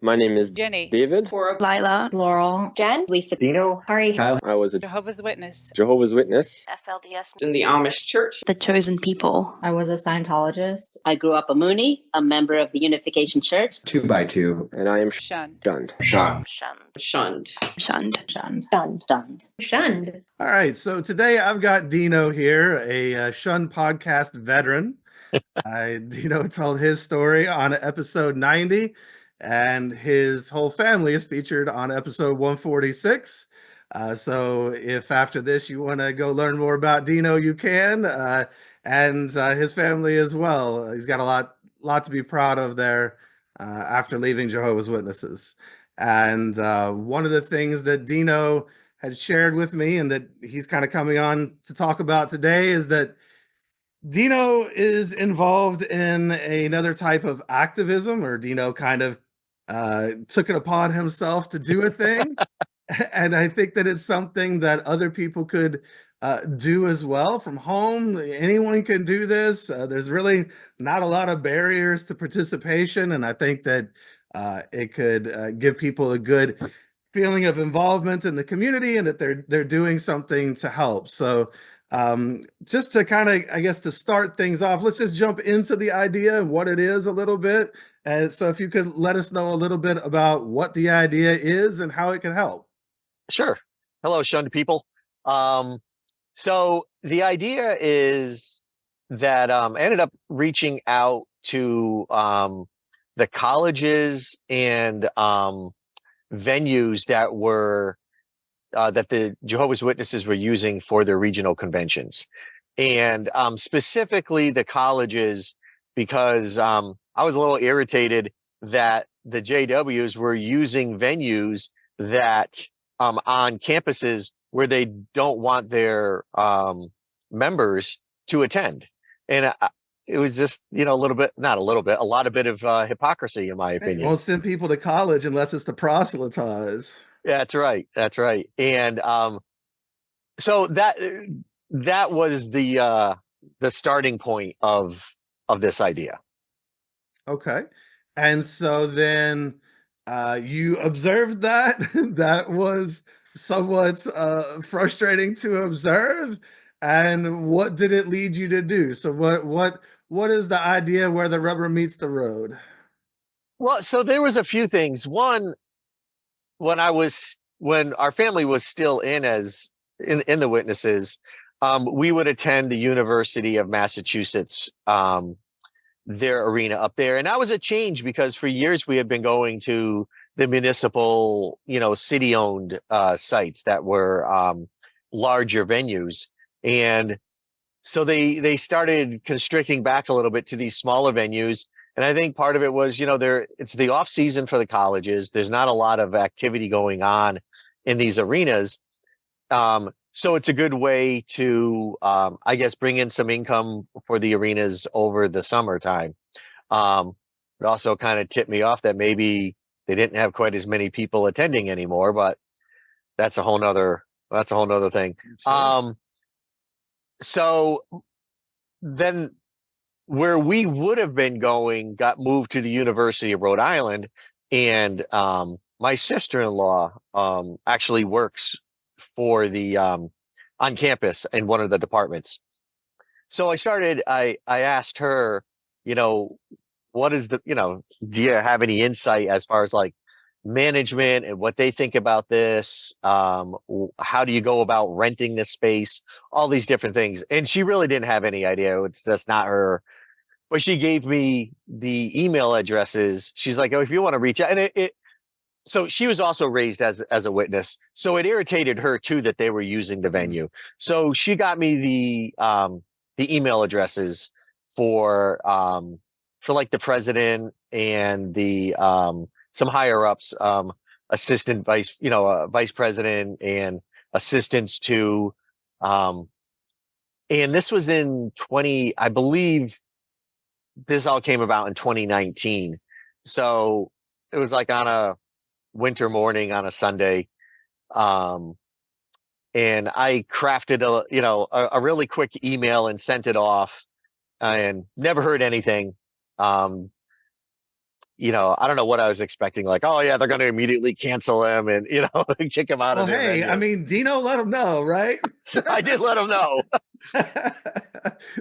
My name is Jenny. David. Lila. Laurel. Jen. Lisa. Dino. Ari. Kyle. I was a Jehovah's Witness. Jehovah's Witness. FLDS. In the Amish church. The chosen people. I was a Scientologist. I grew up a Mooney, a member of the Unification Church. 2x2. And I am Shunned. shunned. Shunned. Shunned. Shunned. Shunned. All right, so today I've got Dino here, a Shun podcast veteran. Dino told his story on episode 90, and his whole family is featured on episode 146. So if after this you want to go learn more about Dino, you can, and his family as well. He's got a lot to be proud of there after leaving Jehovah's Witnesses. And one of the things that Dino had shared with me and that he's kind of coming on to talk about today is that Dino is involved in another type of activism, or Dino kind of took it upon himself to do a thing. And I think that it's something that other people could do as well from home. Anyone can do this. There's really not a lot of barriers to participation. And I think that it could give people a good feeling of involvement in the community and that they're doing something to help. So just to kind of, I guess, to start things off, let's just jump into the idea and what it is a little bit. And so if you could let us know a little bit about what the idea is and how it can help. Sure. Hello, shunned people. So the idea is that I ended up reaching out to the colleges and venues that were that the Jehovah's Witnesses were using for their regional conventions, and specifically the colleges, because I was a little irritated that the JWs were using venues that on campuses where they don't want their members to attend. And it was just, a little bit, not a little bit, a lot of hypocrisy, in my opinion. Won't send people to college unless it's to proselytize. Yeah, that's right. That's right. And so that was the starting point of this idea. Okay. And so then you observed that. That was somewhat frustrating to observe. And what did it lead you to do? So what is the idea where the rubber meets the road? Well, so there was a few things. One, when our family was still in the Witnesses, we would attend the University of Massachusetts, their arena up there. And that was a change because for years we had been going to the municipal, city-owned sites that were larger venues. And so they started constricting back a little bit to these smaller venues. And I think part of it was, it's the off season for the colleges. There's not a lot of activity going on in these arenas. So it's a good way to, I guess, bring in some income for the arenas over the summertime. It also kind of tipped me off that maybe they didn't have quite as many people attending anymore, but that's a whole nother thing. Sure. So then where we would have been going got moved to the University of Rhode Island, and my sister-in-law actually works for the on campus in one of the departments. So I asked her, what is do you have any insight as far as like management and what they think about this? How do you go about renting this space? All these different things. And she really didn't have any idea. That's not her. But she gave me the email addresses. She's like, oh, if you want to reach out. And so she was also raised as a witness. So it irritated her too that they were using the venue. So she got me the email addresses for like the president and the some higher ups, assistant vice president and assistants to, and this was in I believe this all came about in 2019. So it was like on a winter morning on a Sunday. And I crafted a really quick email and sent it off and never heard anything. I don't know what I was expecting. Like, oh yeah, they're going to immediately cancel him and, kick him out Well, of their hey, I venue. mean, Dino let him know, right? I did let him know.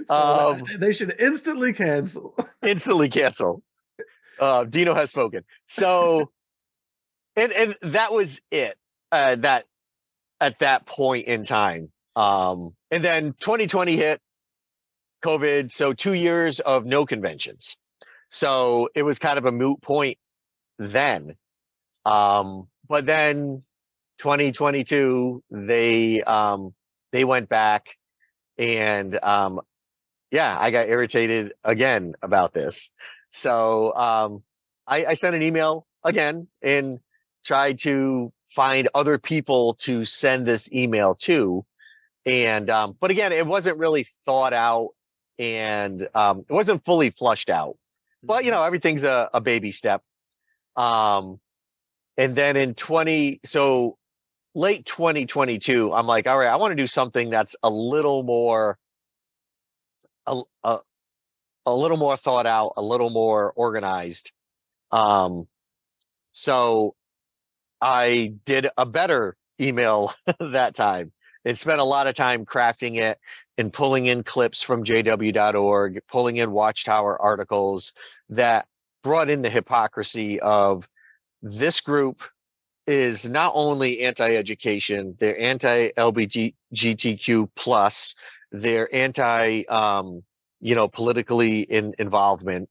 So they should instantly cancel. Instantly cancel. Dino has spoken. So, and that was it. That at that point in time. And then 2020 hit, COVID. So 2 years of no conventions. So it was kind of a moot point then. But then 2022, they went back and yeah, I got irritated again about this. So I sent an email again and tried to find other people to send this email to. And but again, it wasn't really thought out and it wasn't fully flushed out. But everything's a baby step. And then in late 2022, I'm like, all right, I want to do something that's a little more a little more thought out, a little more organized. So I did a better email that time and spent a lot of time crafting it and pulling in clips from jw.org, pulling in Watchtower articles that brought in the hypocrisy of this group is not only anti-education, they're anti-LGBTQ plus, they're anti, politically involvement.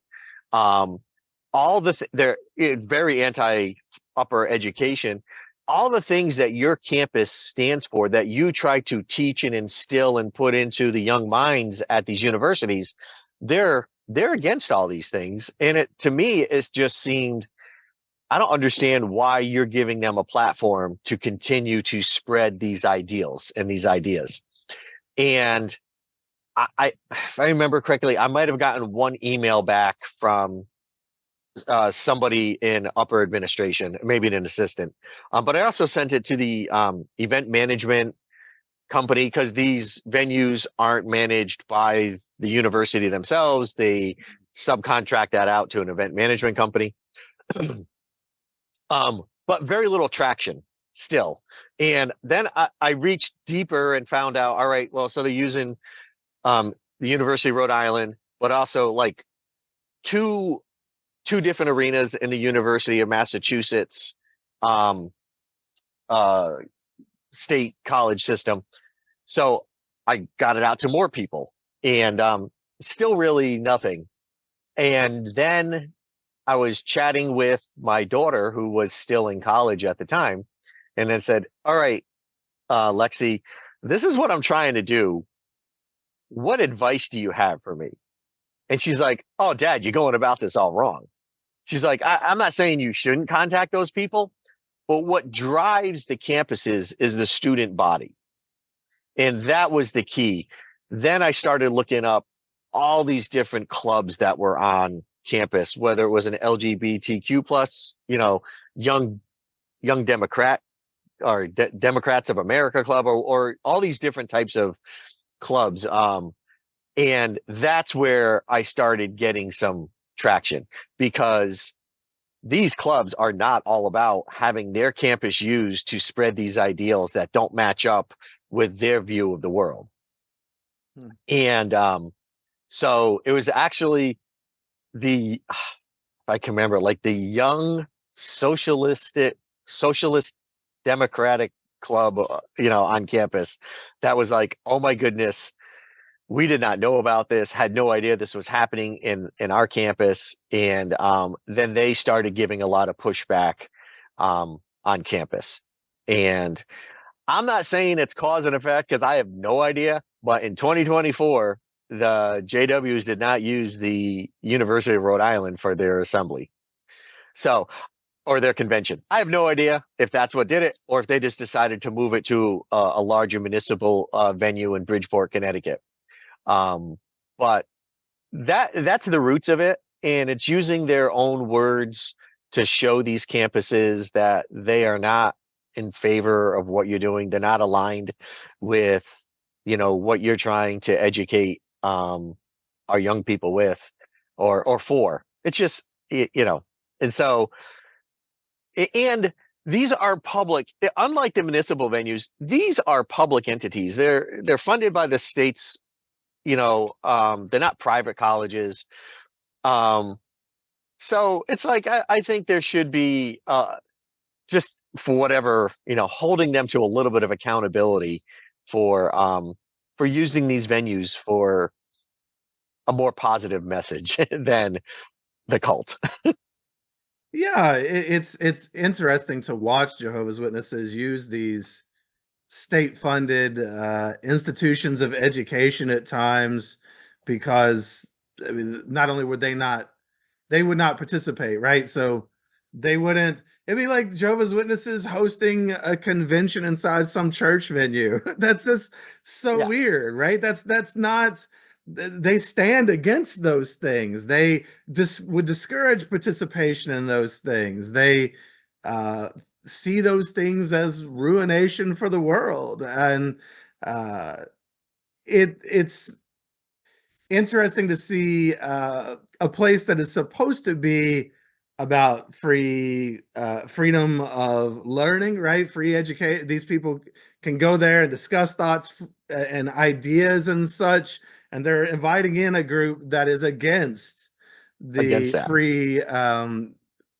They're very anti upper education. All the things that your campus stands for, that you try to teach and instill and put into the young minds at these universities, they're against all these things. And to me, it's just seemed, I don't understand why you're giving them a platform to continue to spread these ideals and these ideas. And if I remember correctly, I might have gotten one email back from somebody in upper administration, maybe an assistant. But I also sent it to the event management company, because these venues aren't managed by the university themselves. They subcontract that out to an event management company. But very little traction still. And then I reached deeper and found out, all right, well, so they're using the University of Rhode Island, but also like two different arenas in the University of Massachusetts state college system. So I got it out to more people, and still really nothing. And then I was chatting with my daughter, who was still in college at the time, and then said, all right, Lexi, this is what I'm trying to do. What advice do you have for me? And she's like, oh, Dad, you're going about this all wrong. She's like, I'm not saying you shouldn't contact those people, but what drives the campuses is the student body. And that was the key. Then I started looking up all these different clubs that were on campus, whether it was an LGBTQ plus, young Democrat or Democrats of America club, or all these different types of clubs. And that's where I started getting some traction, because these clubs are not all about having their campus used to spread these ideals that don't match up with their view of the world. And so it was actually if I can remember, like the Young Socialist Democratic Club, on campus, that was like, oh my goodness, we did not know about this, had no idea this was happening in our campus. And then they started giving a lot of pushback on campus. And I'm not saying it's cause and effect, because I have no idea. But in 2024, the JWs did not use the University of Rhode Island for their assembly. So, or their convention. I have no idea if that's what did it, or if they just decided to move it to a larger municipal venue in Bridgeport, Connecticut. But that's the roots of it. And it's using their own words to show these campuses that they are not in favor of what you're doing. They're not aligned with, what you're trying to educate our young people with, or for. It's just, And so, and these are public, unlike the municipal venues, these are public entities. They're funded by the states, they're not private colleges. So it's like, I think there should be, just for whatever, holding them to a little bit of accountability for using these venues for a more positive message than the cult. Yeah, it's interesting to watch Jehovah's Witnesses use these state-funded institutions of education at times, because I mean, not only would they would not participate, right? So they wouldn't. It'd be like Jehovah's Witnesses hosting a convention inside some church venue. That's just so Yeah. weird, right? That's not. They stand against those things. They would discourage participation in those things. They uh, see those things as ruination for the world, and uh, it's interesting to see a place that is supposed to be about freedom of learning, right? Free educate. These people can go there and discuss thoughts and ideas and such, and they're inviting in a group that is against Against the that.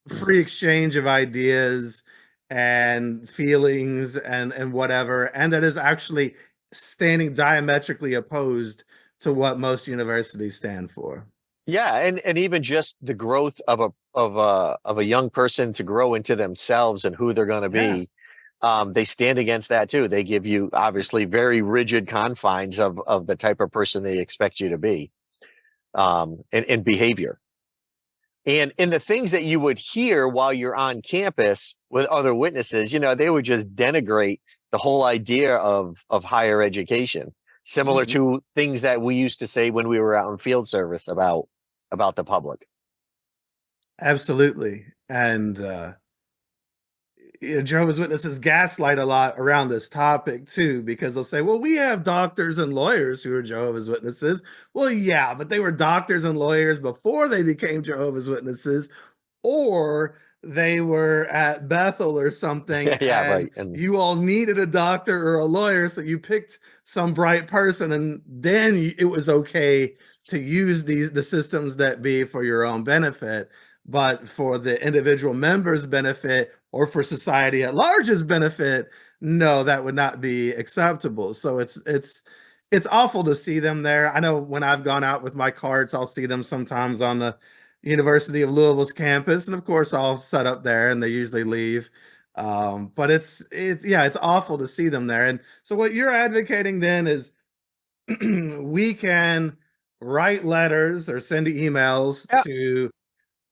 free exchange of ideas and feelings and whatever, and that is actually standing diametrically opposed to what most universities stand for. Yeah, and even just the growth of a young person to grow into themselves and who they're going to Yeah, be. They stand against that too. They give you obviously very rigid confines of the type of person they expect you to be, and behavior. And in the things that you would hear while you're on campus with other witnesses, they would just denigrate the whole idea of higher education, similar mhm, to things that we used to say when we were out in field service about the public. absolutely. And Jehovah's Witnesses gaslight a lot around this topic too, because they'll say, well, we have doctors and lawyers who are Jehovah's Witnesses. Well, yeah, but they were doctors and lawyers before they became Jehovah's Witnesses, or they were at Bethel or something, Yeah, and right. And you all needed a doctor or a lawyer, so you picked some bright person, and then it was okay to use the systems that be for your own benefit. But for the individual members' benefit or for society at large's benefit, no, that would not be acceptable. So it's awful to see them there. I know when I've gone out with my carts, I'll see them sometimes on the University of Louisville's campus, and of course I'll set up there, and they usually leave. But it's awful to see them there. And so what you're advocating then is we can write letters or send emails yeah, to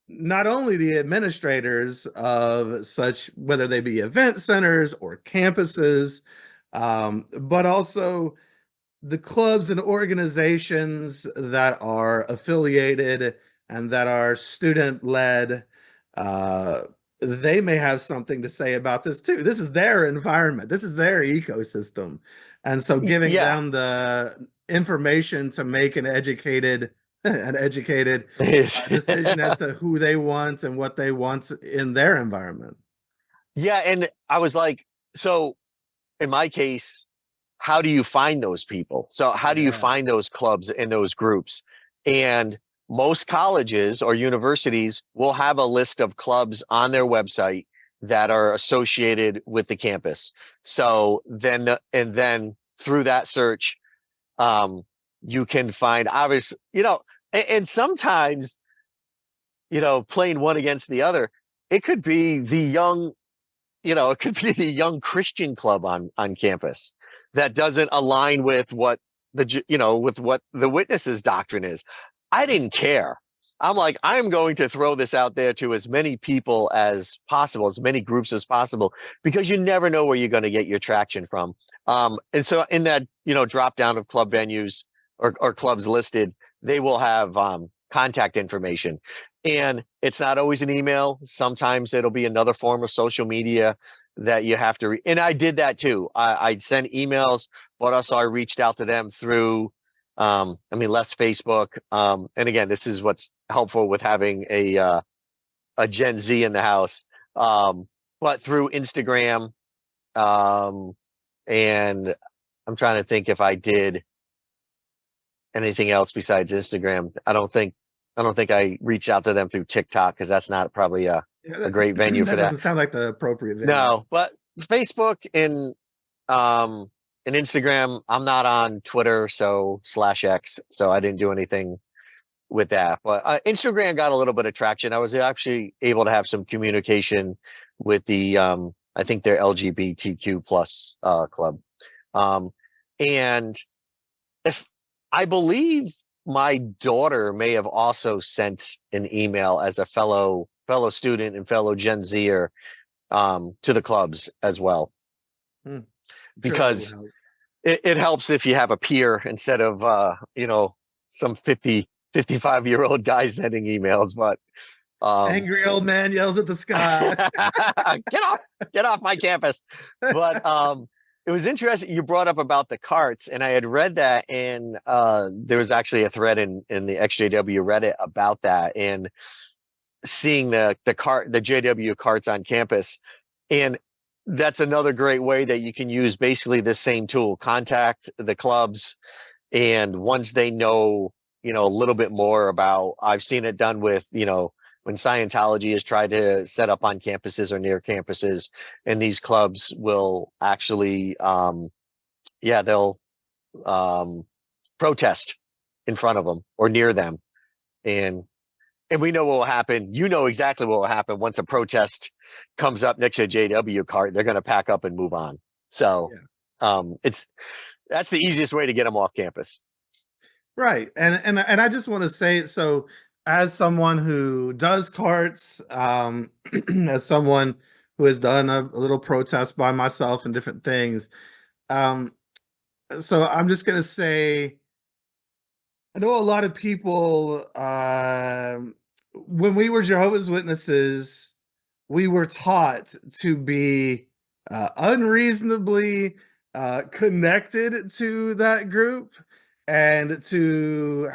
not only the administrators of such, whether they be event centers or campuses, but also the clubs and organizations that are affiliated and that are student led. uh, they may have something to say about this too. This is their environment, this is their ecosystem, and so giving yeah. them the information to make an educated decision as to who they want and what they want in their environment. Yeah, and I was like, so in my case, how do you find those people? So how do you Yeah. find those clubs and those groups? And most colleges or universities will have a list of clubs on their website that are associated with the campus. So then through that search, um, you can find obviously, and sometimes, playing one against the other, it could be the young, it could be the young Christian club on campus that doesn't align with what with what the witnesses doctrine is. I didn't care. I'm like, I'm going to throw this out there to as many people as possible, as many groups as possible, because you never know where you're going to get your traction from. And so in that, drop down of club venues or clubs listed, they will have contact information. And it's not always an email. Sometimes it'll be another form of social media that you have to and I did that too. I'd send emails, but also I reached out to them through less Facebook. And again, this is what's helpful with having a Gen Z in the house. But through Instagram, and I'm trying to think if I did anything else besides Instagram. I don't think I reached out to them through TikTok because that's not probably a great venue for that that. doesn't sound like the appropriate venue. No, but Facebook and Instagram. I'm not on Twitter, so /X, so I didn't do anything with that. But Instagram got a little bit of traction. I was actually able to have some communication with the I think they're LGBTQ plus club. And if I believe my daughter may have also sent an email as a fellow student and fellow Gen Zer to the clubs as well. Sure, because it helps if you have a peer instead of some 55-year-old guy sending emails. But angry old man yells at the sky. get off my campus. But it was interesting you brought up about the carts, and I had read that, and there was actually a thread in the ex-JW Reddit about that, and seeing the JW carts on campus. And that's another great way that you can use basically the same tool, contact the clubs. And once they know, a little bit more about, I've seen it done with, when Scientology has tried to set up on campuses or near campuses, and these clubs will actually, they'll protest in front of them or near them. And we know what will happen. You know exactly what will happen once a protest comes up next to a JW cart. They're going to pack up and move on. So that's the easiest way to get them off campus. Right. And I just want to say, so as someone who does carts, as someone who has done a little protest by myself and different things, so I'm just going to say, I know a lot of people, when we were Jehovah's Witnesses, we were taught to be unreasonably connected to that group and to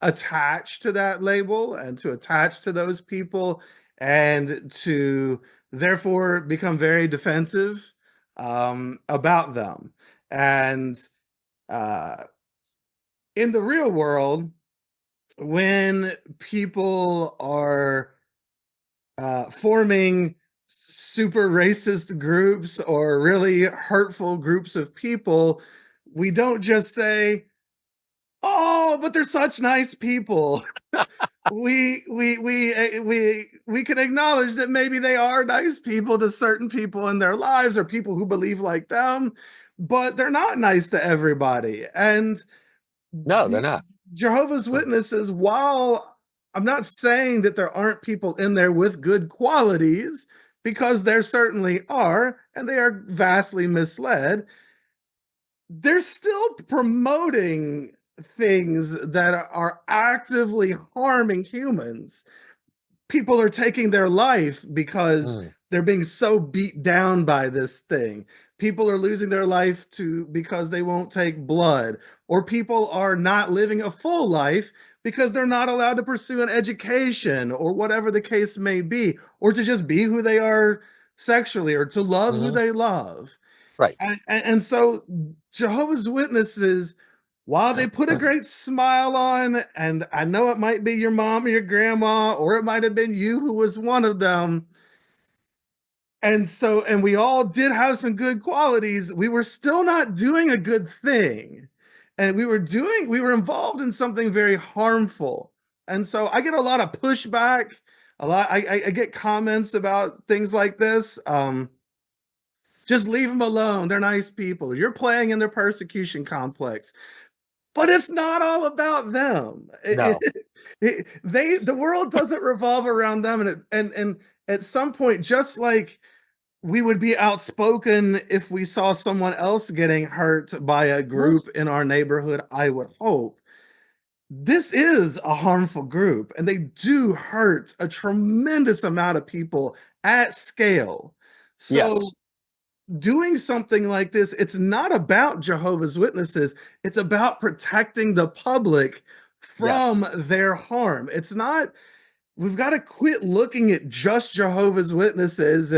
attach to that label and to attach to those people and to therefore become very defensive about them. And in the real world, when people are forming super racist groups or really hurtful groups of people, we don't just say, "Oh, but they're such nice people." we can acknowledge that maybe they are nice people to certain people in their lives or people who believe like them, but they're not nice to everybody. And no, they're not. Jehovah's Witnesses, while I'm not saying that there aren't people in there with good qualities, because there certainly are, and they are vastly misled, they're still promoting things that are actively harming humans. People are taking their life because they're being so beat down by this thing. People are losing their life because they won't take blood, or people are not living a full life because they're not allowed to pursue an education or whatever the case may be, or to just be who they are sexually or to love who they love. Right. And so Jehovah's Witnesses, while they put a great smile on, and I know it might be your mom or your grandma, or it might have been you who was one of them, and we all did have some good qualities, we were still not doing a good thing. And we were involved in something very harmful. And so I get a lot of pushback, I get comments about things like this. Just leave them alone. They're nice people. You're playing in their persecution complex. But it's not all about them. No. The world doesn't revolve around them. And at some point, just like we would be outspoken if we saw someone else getting hurt by a group in our neighborhood, I would hope. This is a harmful group, and they do hurt a tremendous amount of people at scale. So yes. Doing something like this, it's not about Jehovah's Witnesses. It's about protecting the public from their harm. It's not, we've got to quit looking at just Jehovah's Witnesses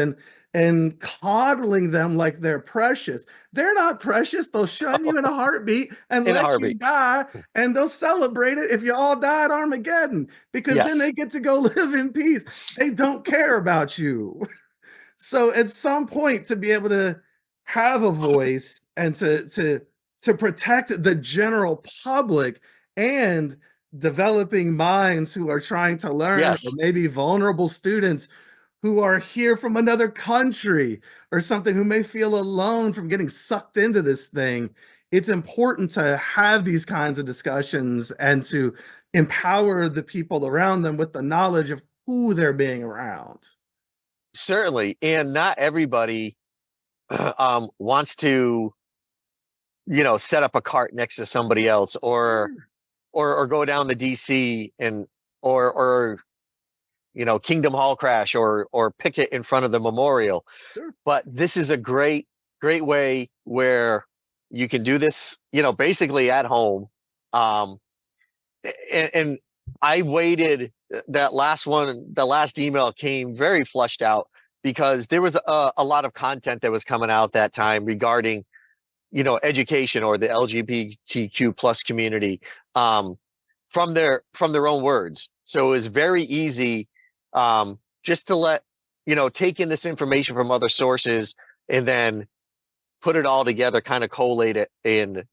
and coddling them like they're precious. They're not precious. They'll shun you in a heartbeat and In a let you heartbeat. die, and they'll celebrate it if you all die at Armageddon, because then Yes. they get to go live in peace. They don't care about you. So at some point, to be able to have a voice and to protect the general public and developing minds who are trying to learn, or Yes. maybe vulnerable students who are here from another country or something, who may feel alone from getting sucked into this thing, it's important to have these kinds of discussions and to empower the people around them with the knowledge of who they're being around. Certainly. And not everybody wants to, set up a cart next to somebody else, or go down the DC and or Kingdom Hall crash, or picket in front of the memorial. Sure. But this is a great way where you can do this, basically at home. Um, and I waited. That last one, the last email came very fleshed out, because there was a lot of content that was coming out that time regarding, education, or the LGBTQ plus community, from their own words. So it was very easy, just to take in this information from other sources, and then put it all together, kind of collate it, and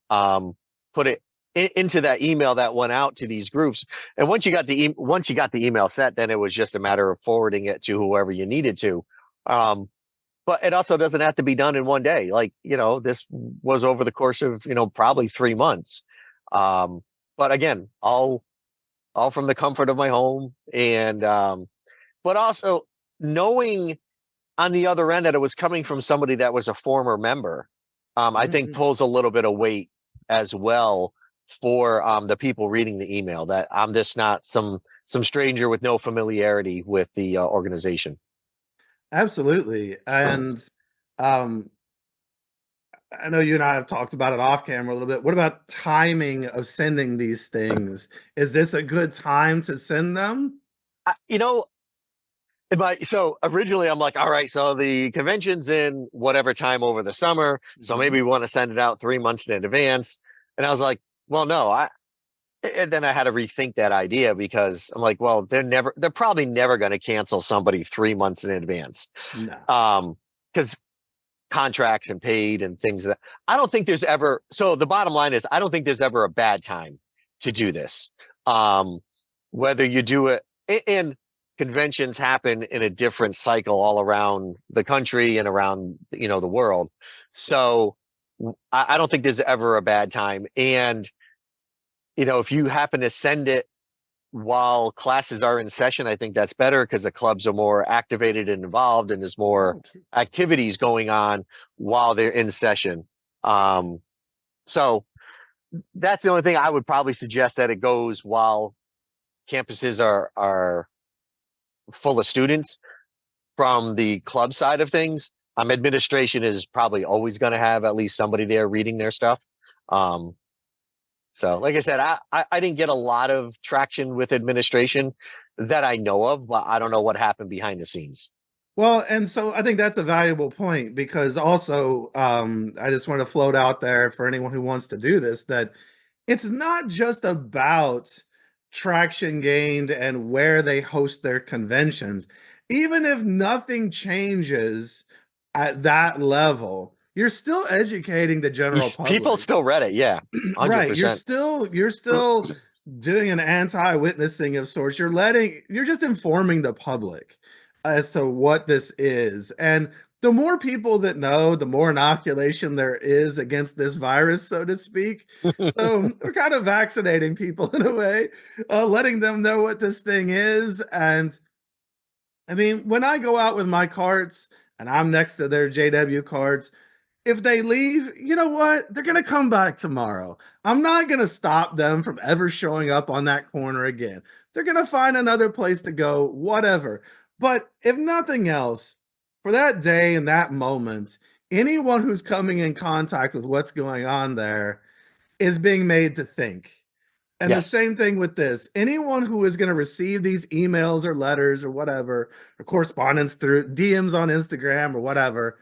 put it into that email that went out to these groups. And once you got the email set, then it was just a matter of forwarding it to whoever you needed to. But it also doesn't have to be done in one day. Like, this was over the course of, probably 3 months. But again, all from the comfort of my home. And but also knowing on the other end that it was coming from somebody that was a former member, I think pulls a little bit of weight as well for the people reading the email, that I'm just not some stranger with no familiarity with the organization. Absolutely. And I know you and I have talked about it off camera a little bit. What about timing of sending these things? Is this a good time to send them? You know, so originally I'm like, all right, so the convention's in whatever time over the summer, so maybe we want to send it out 3 months in advance. And I was like, well, no, and then I had to rethink that idea, because I'm like, well, they're probably never going to cancel somebody 3 months in advance. No. Because contracts and paid and things that I don't think there's ever. So the bottom line is, I don't think there's ever a bad time to do this. Whether you do it, and conventions happen in a different cycle all around the country and around, the world. So I don't think there's ever a bad time. And, if you happen to send it while classes are in session, I think that's better, because the clubs are more activated and involved, and there's more activities going on while they're in session. So that's the only thing I would probably suggest, that it goes while campuses are full of students. From the club side of things, administration is probably always going to have at least somebody there reading their stuff. So, like I said, I didn't get a lot of traction with administration that I know of, but I don't know what happened behind the scenes. Well, and so I think that's a valuable point, because also I just want to float out there for anyone who wants to do this, that it's not just about traction gained and where they host their conventions. Even if nothing changes at that level, you're still educating the general People public. still read it, yeah, 100%. Right. You're still doing an anti-witnessing of sorts. You're just informing the public as to what this is. And the more people that know, the more inoculation there is against this virus, so to speak. So we're kind of vaccinating people in a way, letting them know what this thing is. And I mean, when I go out with my carts and I'm next to their JW carts, if they leave, you know what? They're going to come back tomorrow. I'm not going to stop them from ever showing up on that corner again. They're going to find another place to go, whatever. But if nothing else, for that day and that moment, anyone who's coming in contact with what's going on there is being made to think. And the Yes. same thing with this. Anyone who is going to receive these emails or letters or whatever, or correspondence through DMs on Instagram or whatever,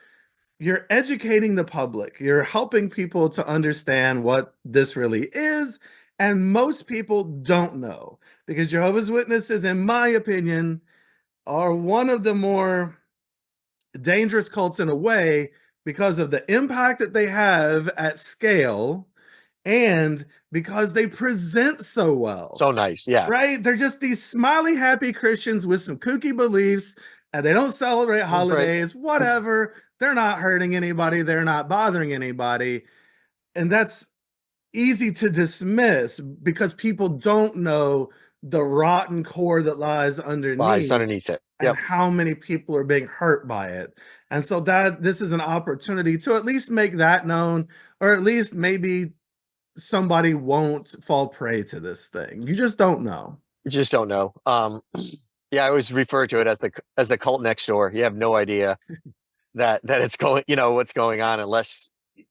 you're educating the public. You're helping people to understand what this really is. And most people don't know, because Jehovah's Witnesses, in my opinion, are one of the more dangerous cults in a way, because of the impact that they have at scale and because they present so well. So nice. Yeah. Right? They're just these smiley, happy Christians with some kooky beliefs, and they don't celebrate holidays, whatever. They're not hurting anybody. They're not bothering anybody. And that's easy to dismiss because people don't know the rotten core that lies Lies underneath it. and Yep. how many people are being hurt by it. And so that this is an opportunity to at least make that known, or at least maybe somebody won't fall prey to this thing. You just don't know. You just don't know. Yeah, I always refer to it as the cult next door. You have no idea that it's going, what's going on, unless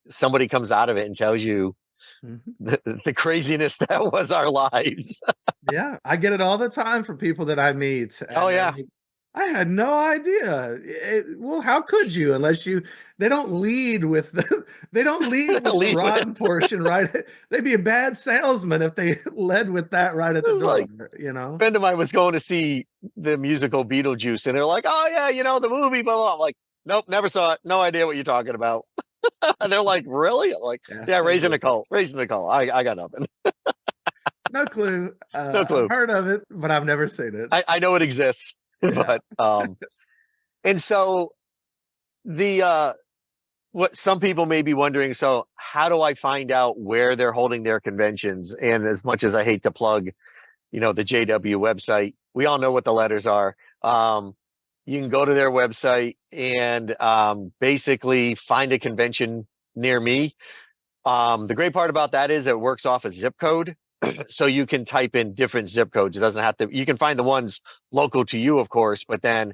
somebody comes out of it and tells you the craziness that was our lives. Yeah, I get it all the time from people that I meet. Oh yeah. Like, I had no idea. Well, how could you? Unless they don't lead with the rotten portion, right? They'd be a bad salesman if they led with that right at the door. Like, a friend of mine was going to see the musical Beetlejuice, and they're like, "Oh yeah, the movie." Blah blah. I'm like, "Nope, never saw it. No idea what you're talking about." And they're like, "Really?" I'm like, "Yeah, raising the cult. I got nothing. No clue. No clue. I've heard of it, but I've never seen it. I know it exists, Yeah. but and so what some people may be wondering, so how do I find out where they're holding their conventions? And as much as I hate to plug, the JW website, we all know what the letters are. You can go to their website and basically find a convention near me. The great part about that is it works off a zip code. So you can type in different zip codes. It doesn't have to, you can find the ones local to you, of course, but then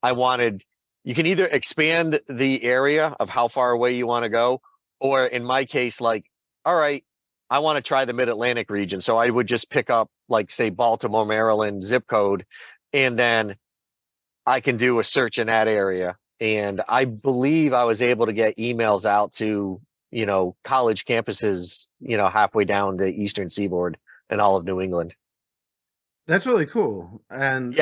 you can either expand the area of how far away you want to go, or in my case, like, all right, I want to try the Mid-Atlantic region. So I would just pick up, like, say, Baltimore, Maryland zip code, and then I can do a search in that area. And I believe I was able to get emails out to, college campuses, halfway down the Eastern Seaboard and all of New England. That's really cool. And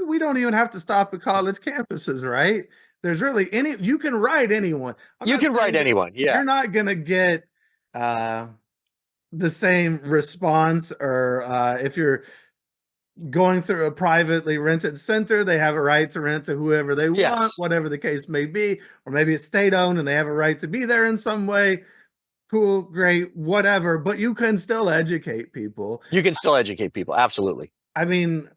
we don't even have to stop at college campuses, right? There's really you can write anyone. You can write anyone. Yeah. You're not going to get the same response, or if you're going through a privately rented center, they have a right to rent to whoever they want, whatever the case may be, or maybe it's state-owned and they have a right to be there in some way. Cool, great, whatever, but you can still educate people. You can still educate people, absolutely. I mean,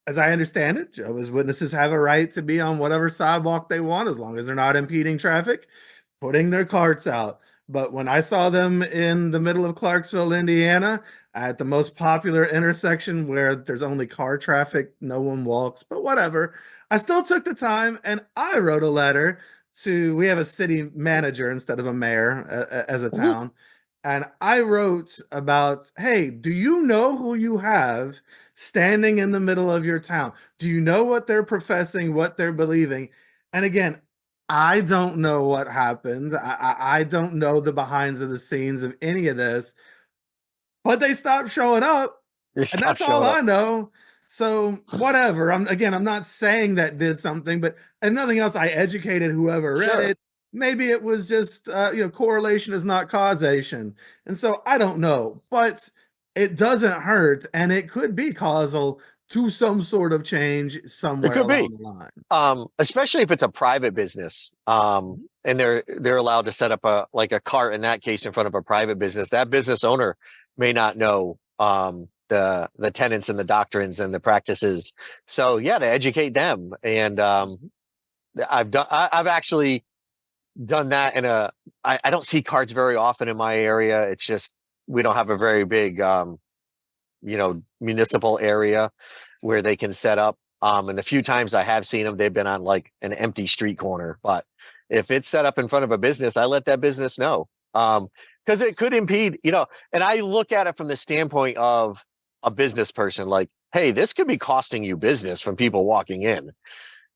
as I understand it, Jehovah's Witnesses have a right to be on whatever sidewalk they want, as long as they're not impeding traffic, putting their carts out. But when I saw them in the middle of Clarksville, Indiana, at the most popular intersection where there's only car traffic, no one walks, but whatever, I still took the time and I wrote a letter we have a city manager instead of a mayor as a town. And I wrote about, hey, do you know who you have standing in the middle of your town? Do you know what they're professing, what they're believing? And again, I don't know what happened. I don't know the behinds of the scenes of any of this, but they stopped showing up. And that's all I know. So whatever. I'm not saying that did something, but if nothing else, I educated whoever read it. Maybe it was just, correlation is not causation. And so I don't know, but it doesn't hurt. And it could be causal to some sort of change somewhere along the line. Especially if it's a private business. And they're allowed to set up a cart in that case in front of a private business. That business owner may not know the tenets and the doctrines and the practices. So to educate them. And I've actually done that I don't see carts very often in my area. It's just we don't have a very big municipal area where they can set up. And the few times I have seen them, they've been on like an empty street corner. But if it's set up in front of a business, I let that business know. because it could impede, and I look at it from the standpoint of a business person, like, hey, this could be costing you business from people walking in,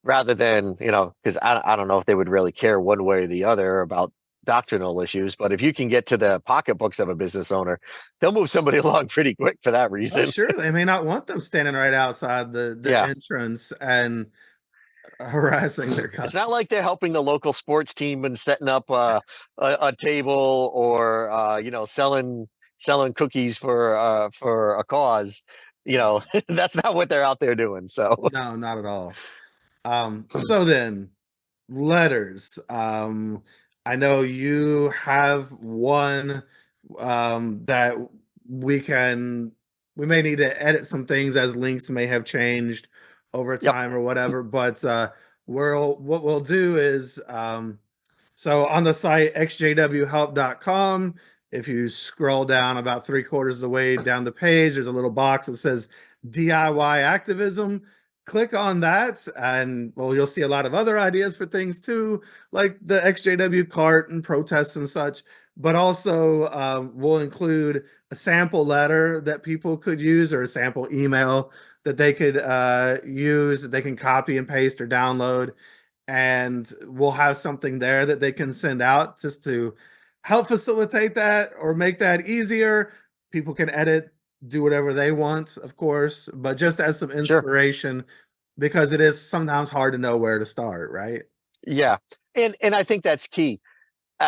rather than, because I don't know if they would really care one way or the other about doctrinal issues, but if you can get to the pocketbooks of a business owner, they'll move somebody along pretty quick for that Oh, reason. sure. They may not want them standing right outside the Yeah. entrance and harassing their It's not customers. like they're helping the local sports team and setting up a table, or selling cookies for a cause. That's not what they're out there doing. So No, not at all. So then, letters. I know you have one that we can we may need to edit some things as links may have changed over yep, time or whatever, but what we'll do is so on the site exjwhelp.com, if you scroll down about 3/4 of the way down the page, there's a little box that says DIY activism. Click on that, and well, you'll see a lot of other ideas for things too, like the XJW cart and protests and such. But also, we'll include a sample letter that people could use, or a sample email that they could use, that they can copy and paste or download, and we'll have something there that they can send out just to help facilitate that or make that easier. People can edit, do whatever they want, of course, but just as some sure. inspiration, because it is sometimes hard to know where to start, right? Yeah. And I think that's key,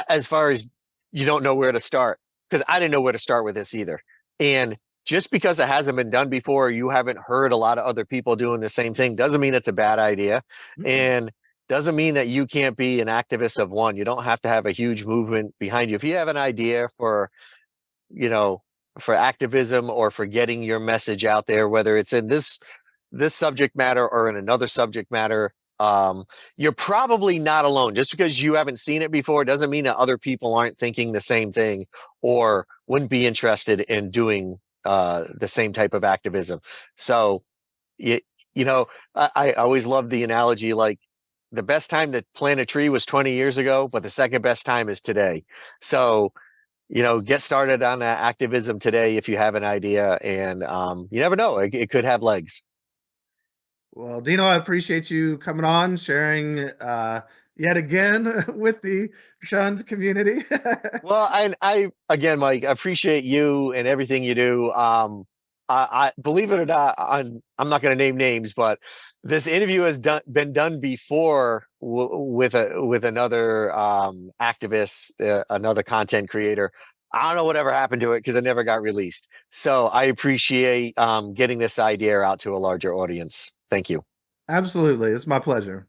as far as you don't know where to start, because I didn't know where to start with this either. And just because it hasn't been done before, you haven't heard a lot of other people doing the same thing, doesn't mean it's a bad idea. Mm-mm. And doesn't mean that you can't be an activist of one. You don't have to have a huge movement behind you. If you have an idea you know, for activism, or for getting your message out there, whether it's in this subject matter or in another subject matter, you're probably not alone. Just because you haven't seen it before doesn't mean that other people aren't thinking the same thing, or wouldn't be interested in doing the same type of activism. So you, you know, I always love the analogy, like, the best time to plant a tree was 20 years ago, but the second best time is today. So get started on activism today if you have an idea, and you never know, it could have legs. Well, Dino, I appreciate you coming on, sharing yet again with the shunned community. Well, I again, Mike, I appreciate you and everything you do. I believe it or not, I'm not going to name names, but this interview has been done before with another activist, another content creator. I don't know whatever happened to it because it never got released. So I appreciate getting this idea out to a larger audience. Thank you. Absolutely. It's my pleasure.